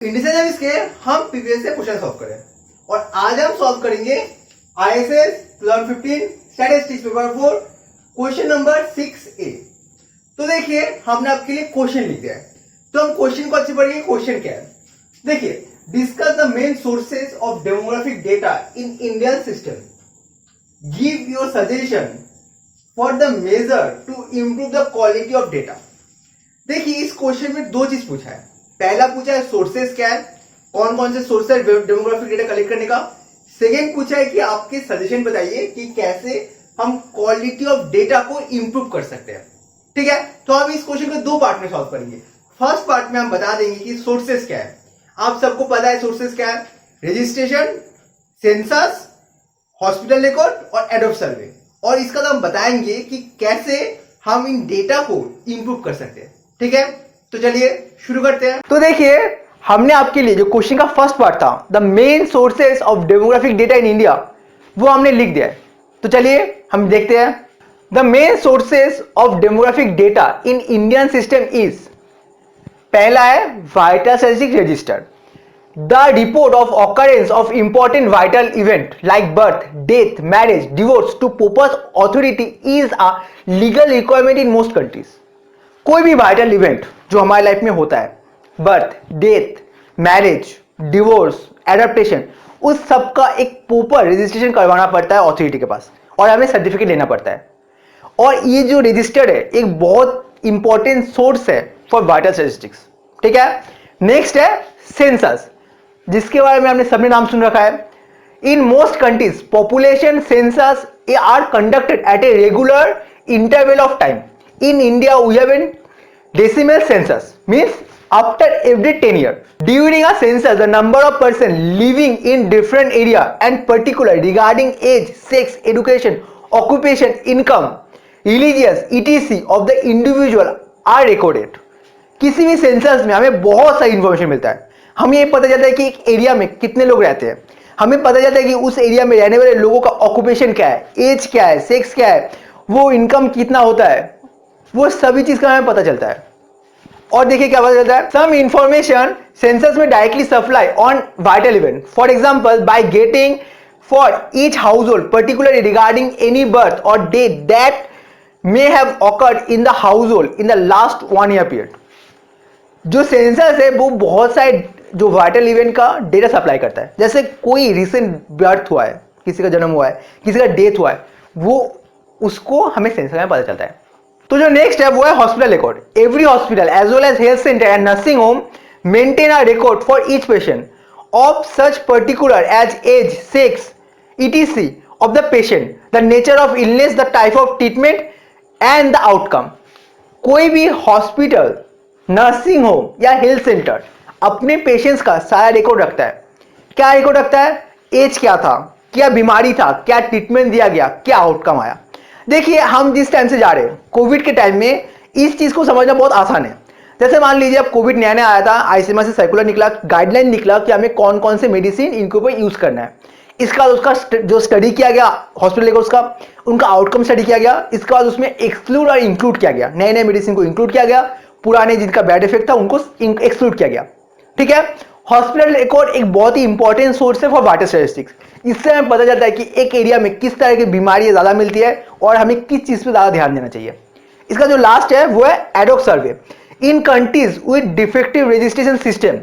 Indices के हम previous से क्वेश्चन सॉल्व करें और आज हम सॉल्व करेंगे ISS 2015 statistics paper 4 question number 6A। तो देखिए हमने आपके लिए क्वेश्चन लिख दिया है, तो हम क्वेश्चन को अच्छे पढ़ेंगे। क्वेश्चन क्या है, देखिए, discuss the main sources of demographic data in Indian system, give your suggestion for the measure to improve the quality of data. देखिए इस क्वेश्चन में दो चीज पूछा है। पहला पूछा है सोर्सेस क्या है, कौन कौन से सोर्स है डेमोग्राफिक डेटा कलेक्ट करने का। सेकेंड पूछा है कि आपके सजेशन बताइए कि कैसे हम क्वालिटी ऑफ डेटा को इंप्रूव कर सकते हैं। ठीक है, तो हम इस क्वेश्चन को दो पार्ट में सॉल्व करेंगे। फर्स्ट पार्ट में हम बता देंगे कि सोर्सेस क्या है। आप सबको पता है सोर्सेस क्या है, रजिस्ट्रेशन, सेंसस, हॉस्पिटल रिकॉर्ड और एडोब सर्वे। और इसका तो हम बताएंगे कि कैसे हम इन डेटा को इंप्रूव कर सकते हैं। ठीक है, तो चलिए शुरू करते हैं। तो देखिए हमने आपके लिए जो क्वेश्चन का फर्स्ट पार्ट था, the main sources of demographic data in India, वो हमने लिख दिया है। तो चलिए हम देखते हैं। The main sources of demographic data in Indian system is, पहला है vital statistics register, the report of occurrence of important vital event like birth, death, marriage, divorce to purpose authority is a legal requirement in most countries. कोई भी vital event जो हमारी life में होता है, birth, death, marriage, divorce, adaptation, उस सब का एक प्रॉपर रजिस्ट्रेशन करवाना पड़ता है अथॉरिटी के पास और हमें सर्टिफिकेट लेना पड़ता है। और ये जो रजिस्टर है एक बहुत इंपॉर्टेंट सोर्स है फॉर वाइटल स्टैटिस्टिक्स। ठीक है, नेक्स्ट है सेंसस, जिसके बारे में हमने सबने नाम सुन रखा है। In most countries population census are conducted at a regular interval of time. In India, we have a decimal census, means after every 10 years. During a census, the number of persons living in different area and particular regarding age, sex, education, occupation, income, religious, etc. of the individual are recorded. किसी भी census में हमें बहुत सारी information मिलता है। हमें ये पता चलता है कि एक एरिया में कितने लोग रहते हैं, हमें पता चलता है कि उस एरिया में रहने वाले लोगों का ऑक्यूपेशन क्या है, एज क्या है, सेक्स क्या है, वो इनकम कितना होता है, वो सभी चीज का हमें पता चलता है। और देखिए क्या पता चलता है, सम इंफॉर्मेशन सेंसस में directly supply on vital event, for example by getting for each household particularly regarding any birth और death that may have occurred in the household in the last 1 year period. जो census है वो बहुत सारे जो vital event का data supply करता है। जैसे कोई रिसेंट बर्थ हुआ है, किसी का जन्म हुआ है, किसी का डेथ हुआ है, वो उसको हमें सेंसस में पता चलता है। तो जो नेक्स्ट है वो है hospital record. Every hospital as well as health centre and nursing home maintain a record for each patient of such particular age, sex, etc. Of the patient, the nature of illness, the type of treatment and the outcome. कोई भी hospital, nursing home या health centre अपने patients का सारा record रखता है। क्या record रखता है, एज क्या था, क्या बीमारी था, क्या ट्रीटमेंट दिया गया, क्या आउटकम आया। देखिए हम जिस टाइम से जा रहे हैं कोविड के टाइम में, इस चीज को समझना बहुत आसान है। जैसे मान लीजिए अब कोविड नया नया आया था, आईसीएमआर से सर्कुलर निकला, गाइडलाइन निकला कि हमें कौन कौन से मेडिसिन इनके ऊपर यूज करना है। इसके बाद उसका जो स्टडी किया गया हॉस्पिटल लेकर, उसका उनका आउटकम स्टडी किया गया। इसके बाद उसमें एक्सक्लूड और इंक्लूड किया गया, नए नए मेडिसिन को इंक्लूड किया गया, पुराने जिनका बैड इफेक्ट था उनको एक्सक्लूड किया गया। ठीक है, हॉस्पिटल रिकॉर्ड एक बहुत ही इंपॉर्टेंट सोर्स है फॉर वाइटल स्टैटिस्टिक्स। इससे हमें पता चलता है कि एक एरिया में किस तरह की बीमारी ज्यादा मिलती है और हमें किस चीज पे ज्यादा ध्यान देना चाहिए। इसका जो लास्ट है वो है ad hoc survey. In countries with defective registration system,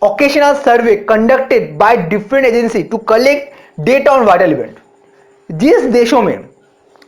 occasional survey conducted by different agency to collect data on vital event. जिस देशों में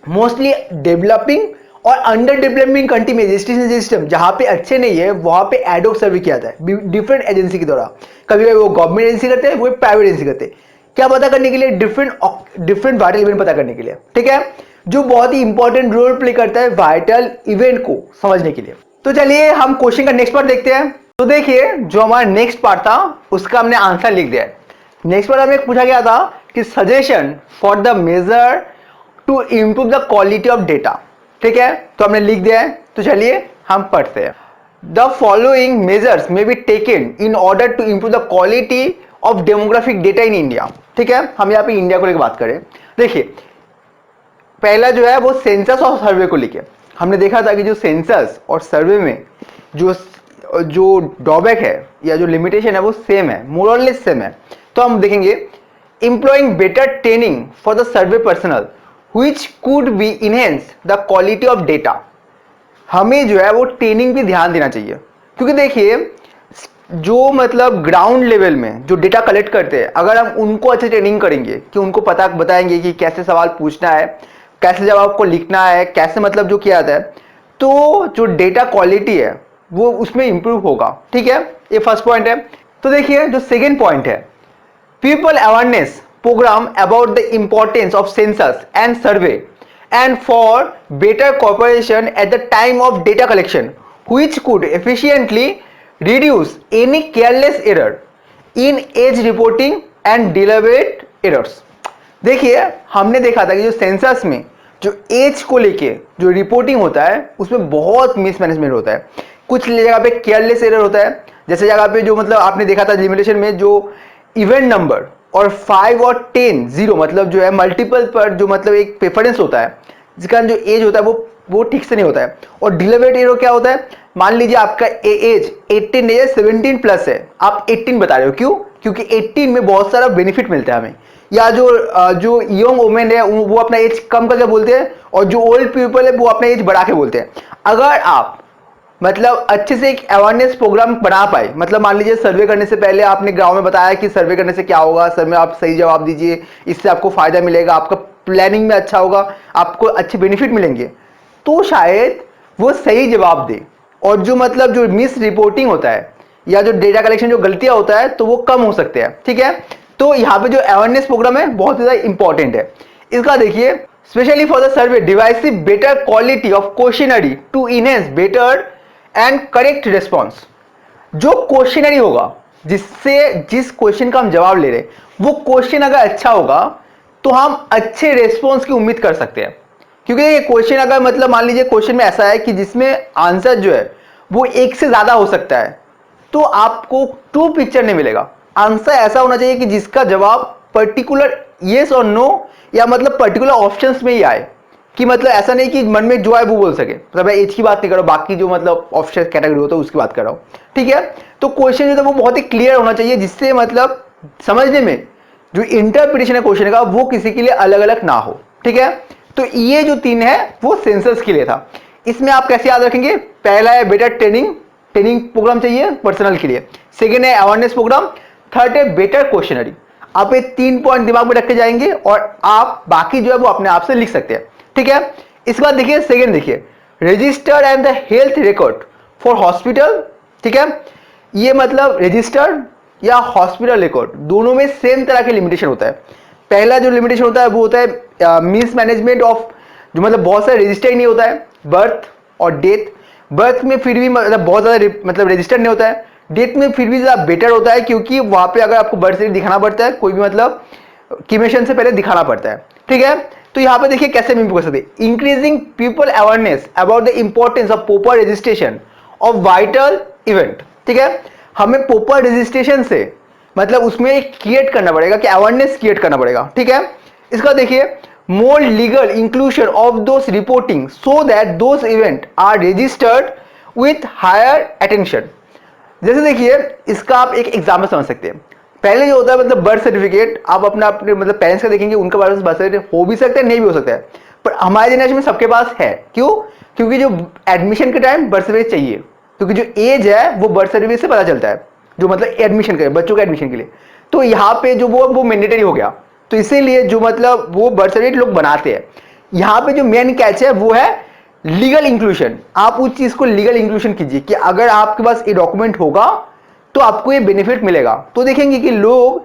मोस्टली डेवलपिंग और अंडर डेवलपिंग कंट्री में रजिस्ट्रेशन सिस्टम जहां पे अच्छे नहीं है, वहां पे एडॉक सर्वे किया जाता है डिफरेंट एजेंसी के द्वारा। कभी कभी वो गवर्नमेंट एजेंसी करते हैं, वो प्राइवेट एजेंसी करते हैं। क्या पता करने के लिए, डिफरेंट वाइटल इवेंट पता करने के लिए। ठीक है, जो बहुत ही इंपॉर्टेंट रोल प्ले करता है वाइटल इवेंट को समझने के लिए। तो चलिए हम क्वेश्चन का नेक्स्ट पार्ट देखते हैं। तो देखिए जो हमारा नेक्स्ट पार्ट था उसका हमने आंसर लिख दिया है। नेक्स्ट पार्ट हमें पूछा गया था कि suggestion for the measure to improve the quality of data. ठीक है, तो हमने लिख दिया है। तो चलिए हम पढ़ते हैं। The following measures may be taken in order to improve the quality of demographic data in India. ठीक है, हम यहाँ पे इंडिया को लेकर बात करें। देखिए पहला जो है वो सेंसस और सर्वे को लेकर। हमने देखा था कि जो सेंसस और सर्वे में जो जो ड्रॉबैक है या जो लिमिटेशन है वो सेम है, मोर और लेस सेम है। तो हम देखेंगे employing better training for the survey personnel which could be enhance the quality of data। हमें जो है वो ट्रेनिंग पे ध्यान देना चाहिए, क्योंकि देखिए जो मतलब ग्राउंड लेवल में जो डेटा कलेक्ट करते हैं, अगर हम उनको अच्छे ट्रेनिंग करेंगे कि उनको पता बताएंगे कि कैसे सवाल पूछना है, कैसे जवाब को लिखना है, कैसे मतलब जो किया जाता है, तो जो डेटा क्वालिटी है वो उसमें इंप्रूव होगा। ठीक है, ये फर्स्ट पॉइंट है। तो देखिए जो सेकेंड पॉइंट है, people awareness program about the importance of census and survey and for better cooperation at the time of data collection which could efficiently reduce any careless error in age reporting and deliberate errors। देखिए हमने देखा था कि जो census में जो as को लेके जो रिपोर्टिंग होता है उसमें बहुत मिसमैनेजमेंट होता है। कुछ जगह पे केयरलेस एरर होता है, जैसे जगह पे जो मतलब आपने देखा था लिमिटेशन में जो इवेंट नंबर और 5 और 10 जीरो मतलब जो है मल्टीपल पर जो मतलब एक प्रेफरेंस होता है जिसका जो एज होता है वो ठीक से नहीं होता है। और डिलीवरेट एरर क्या होता है, मान लीजिए आपका एज 18 नहीं है 17 प्लस है, आप 18 बता रहे हो, क्यों? क्योंकि 18 में बहुत सारा बेनिफिट मिलता है हमें। या जो यंग वुमेन है वो अपना एज कम करके बोलते हैं और जो ओल्ड पीपल है वो अपना एज बढ़ा के बोलते हैं। अगर आप मतलब अच्छे से एक अवेयरनेस प्रोग्राम बना पाए, मतलब मान लीजिए सर्वे करने से पहले आपने गांव में बताया कि सर्वे करने से क्या होगा, सर में आप सही जवाब दीजिए, इससे आपको फायदा मिलेगा, आपका प्लानिंग में अच्छा होगा, आपको अच्छे बेनिफिट मिलेंगे, तो शायद वो सही जवाब दे और जो मतलब जो मिस रिपोर्टिंग होता है या जो डेटा कलेक्शन जो गलतियां होता है तो वो कम हो सकते हैं। ठीक है, तो यहाँ पे जो अवेयरनेस प्रोग्राम है बहुत ज़्यादा इंपॉर्टेंट है। इसका देखिए specially for the survey divisive better quality of questionnaire to enhance better and correct response. जो क्वेश्चनरी होगा जिससे जिस क्वेश्चन का हम जवाब ले रहे हैं वो क्वेश्चन अगर अच्छा होगा तो हम अच्छे रिस्पॉन्स की उम्मीद कर सकते हैं। क्योंकि ये क्वेश्चन अगर मतलब मान लीजिए क्वेश्चन में ऐसा है कि जिसमें आंसर जो है वो एक से ज्यादा हो सकता है, तो आपको ट्रू पिक्चर नहीं मिलेगा। आंसर ऐसा होना चाहिए कि जिसका जवाब पर्टिकुलर येस और नो या मतलब पर्टिकुलर ऑप्शंस में ही आए, कि मतलब ऐसा नहीं कि मन में जो है वो बोल सके। मतलब मैं एज की बात नहीं कर रहा हूं, बाकी जो मतलब ऑप्शन कैटेगरी होता है उसकी बात कर रहा हूं। ठीक है, तो क्वेश्चन जो है वो बहुत ही क्लियर होना चाहिए जिससे मतलब समझने में जो इंटरप्रिटेशन है क्वेश्चन का वो किसी के लिए अलग अलग ना हो। ठीक है, तो ये जो 3 है वो सेंसस के लिए था। इसमें आप कैसे याद रखेंगे, पहला है बेटर ट्रेनिंग प्रोग्राम चाहिए पर्सनल के लिए, सेकेंड है अवेयरनेस प्रोग्राम, थर्ड है बेटर क्वेश्चनरी। आप ये 3 पॉइंट दिमाग में रख के जाएंगे और आप बाकी जो है वो अपने आप से लिख सकते हैं। ठीक है, इसके बाद देखिए सेकेंड, देखिए register and the health record for hospital. ठीक है, ये मतलब रजिस्टर या हॉस्पिटल रिकॉर्ड दोनों में सेम तरह के लिमिटेशन होता है। पहला जो लिमिटेशन होता है वो होता है मिस मैनेजमेंट ऑफ, जो मतलब बहुत सारे रजिस्टर ही नहीं होता है, बर्थ और डेथ। बर्थ में फिर भी मतलब बहुत ज़्यादा मतलब रजिस्टर नहीं होता है, डेथ में फिर भी ज़्यादा बेटर होता है क्योंकि वहाँ पे अगर आपको बर्थ सर्टिफिकेट दिखाना पड़ता है, कोई भी मतलब क्रीमेशन से पहले दिखाना पड़ता है। ठीक है, तो यहाँ पे देखिए कैसे हम कर सकते हैं, increasing people awareness about the importance of proper registration of vital event. ठीक है, हमें प्रॉपर रजिस्ट्रेशन से मतलब उसमें क्रिएट करना पड़ेगा कि अवेयरनेस क्रिएट करना पड़ेगा। ठीक है, इसका देखिए more legal inclusion of those reporting so that those event are registered with higher attention। जैसे देखिए इसका आप एक एग्जाम्पल समझ सकते हैं। पहले जो होता है मतलब बर्थ सर्टिफिकेट आप अपने मतलब पेरेंट्स का देखेंगे, उनके पास बर्थ सर्टिफिकेट हो भी सकता है नहीं भी हो सकता है, पर हमारे जनरेशन में सबके पास है। क्यों? क्योंकि जो एडमिशन के टाइम बर्थ सर्टिफिकेट चाहिए, क्योंकि जो एज है वो बर्थ सर्टिफिकेट से पता चलता है, जो मतलब एडमिशन के बच्चों के एडमिशन के लिए। तो यहाँ पे जो वो मैंडेटरी हो गया, तो इसीलिए जो मतलब वो बर्थ सर्टिफिकेट लोग बनाते हैं। यहाँ पे जो मेन कैच है वो है लीगल इंक्लूजन। आप उस चीज को लीगल इंक्लूजन कीजिए कि अगर आपके पास ये डॉक्यूमेंट होगा तो आपको ये बेनिफिट मिलेगा। तो देखेंगे कि लोग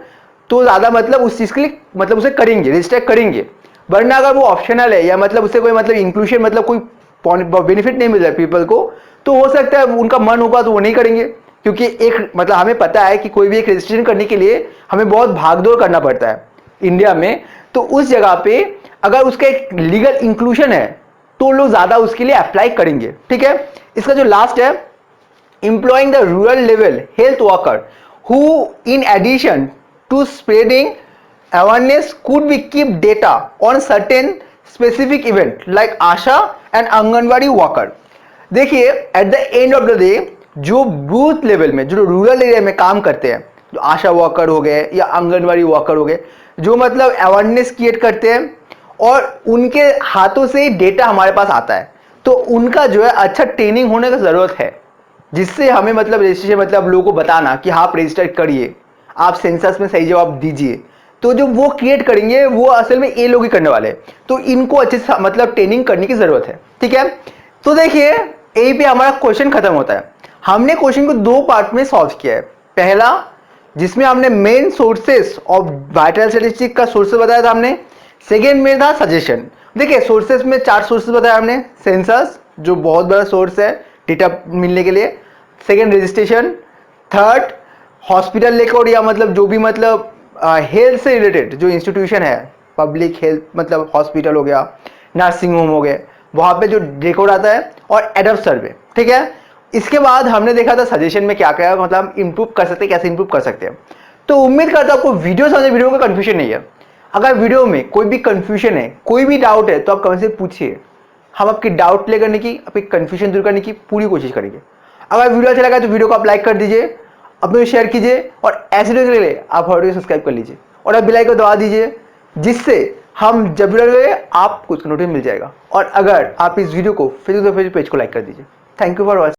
तो ज्यादा मतलब उस चीज के लिए मतलब उसे करेंगे, रजिस्टर करेंगे। वरना अगर वो ऑप्शनल है या मतलब उसे कोई मतलब इंक्लूजन मतलब कोई बेनिफिट नहीं मिल रहा है पीपल को, तो हो सकता है उनका मन होगा तो वो नहीं करेंगे। क्योंकि एक मतलब हमें पता है कि कोई भी एक रजिस्ट्रेशन करने के लिए हमें बहुत भागदौड़ करना पड़ता है इंडिया में, तो उस जगह पे अगर उसका एक लीगल इंक्लूजन है तो लोग ज्यादा उसके लिए अप्लाई करेंगे। ठीक है, इसका जो लास्ट है, employing the rural level health worker who in addition to spreading awareness could be keep data on certain specific event like ASHA and Anganwadi worker। देखिए at the end of the day जो booth level में, जो rural area में काम करते हैं, जो आशा worker हो गए या आंगनवाड़ी वर्कर हो गए, जो मतलब अवेयरनेस क्रिएट करते हैं और उनके हाथों से डेटा हमारे पास आता है, तो उनका जो है अच्छा ट्रेनिंग होने की ज़रूरत है, जिससे हमें मतलब रजिस्ट्रेशन मतलब लोगों को बताना कि हाँ आप रजिस्टर करिए, आप सेंसस में सही जवाब दीजिए। तो जो वो क्रिएट करेंगे वो असल में ये लोग ही करने वाले हैं, तो इनको अच्छे से मतलब ट्रेनिंग करने की ज़रूरत है। ठीक है, तो देखिए यही पे हमारा क्वेश्चन खत्म होता है। हमने क्वेश्चन को दो पार्ट में सॉल्व किया है। पहला जिसमें हमने main sources of vital statistic का सोर्सेस बताया था हमने। सेकेंड में था सजेशन। देखिए सोर्सेस में 4 सोर्सेस बताया हमने। सेंसस जो बहुत बड़ा सोर्स है डेटा मिलने के लिए, second registration, third hospital record या मतलब जो भी मतलब हेल्थ से रिलेटेड जो इंस्टीट्यूशन है, पब्लिक हेल्थ मतलब हॉस्पिटल हो गया, नर्सिंग होम हो गए, वहाँ पे जो रिकॉर्ड आता है, और एडप सर्वे। ठीक है, इसके बाद हमने देखा था सजेशन में क्या क्या मतलब इंप्रूव कर सकते हैं, कैसे इंप्रूव कर सकते हैं। तो उम्मीद करता हूँ आपको वीडियो समझ, वीडियो का कन्फ्यूजन नहीं है। अगर वीडियो में कोई भी कन्फ्यूजन है, कोई भी डाउट है, तो आप कमेंट से पूछिए। हम आपकी डाउट क्लियर करने की, आपकी कन्फ्यूजन दूर करने की पूरी कोशिश करेंगे। अगर वीडियो अच्छा लगा तो वीडियो को आप लाइक कर दीजिए, अपने शेयर कीजिए, और ऐसे वीडियो के लिए आप हमारे सब्सक्राइब कर लीजिए और आप बेल आइकन को दबा दीजिए, जिससे हम जब वीडियो लगे आपको उसका नोटिफिकेशन मिल जाएगा। और अगर आप इस वीडियो को फेसबुक पेज को लाइक कर दीजिए। Thank you for watching.